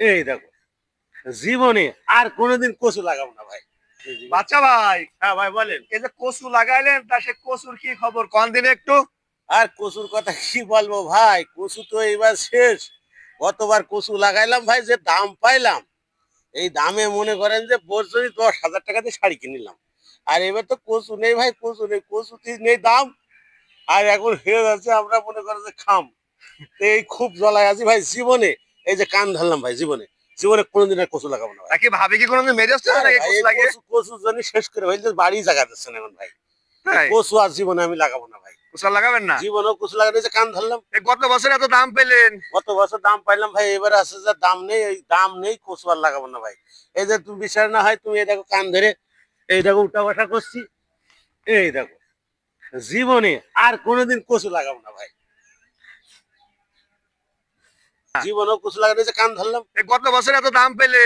এই দেখো, জীবনে আর কোনোদিন কচু লাগাবো না ভাই। বাচ্চা ভাই, হ্যাঁ ভাই বলেন। এই যে কচু লাগাইলেন, তা সে কচুর কি খবর কোন দিন একটু? আর কচুর কথা কি বলবো ভাই, কচু তো এবার শেষ। গতবার কচু লাগাইলাম ভাই, যে দাম পাইলাম, এই দামে মনে করেন যে বছরই 10,000 টাকা দিয়ে শাড়ি কিনিলাম। আর এবার তো কচু নেই ভাই, কচু নেই, কচুতে নেই দাম। আর এখন হয়ে যাচ্ছে আমরা মনে করেন যে খাম। তো এই খুব জ্বলায় আছি ভাই জীবনে। এই যে কান ধরলাম ভাই, জীবনে জীবনে কোনোদিন আর কচু লাগাবো না ভাই। নাকি ভাবি কি কোনোদিন মেরে আসতেছে আরে নাকি ভাই কচু এই লাগিয়ে? কচু কচু জন্য শেষ করে ভাই, যে বাড়ি জায়গা দিচ্ছে না এখন ভাই। এই তাই কচু আর জীবনে আমি লাগাবো না ভাই। কচু আর লাগাবেন না? জীবনেও কচু লাগানো, যে কান ধরলাম। এই গত বছর এত দাম পেলেন। গত বছর দাম পাইলাম ভাই, এবার আছে যে দাম নেই, এই দাম নেই, কচু আর লাগাবো না ভাই। এই যে তুমি বিচার না হয়, তুমি এই দেখো কান ধরে, এই দেখো উঠা বসা করছি। এই দেখো, জীবনে আর কোনোদিন কচু লাগাবো না ভাই। জীবনেও কচু লাগানো, যে কান ধরলাম। এই গত বছর এত দাম পেলেন।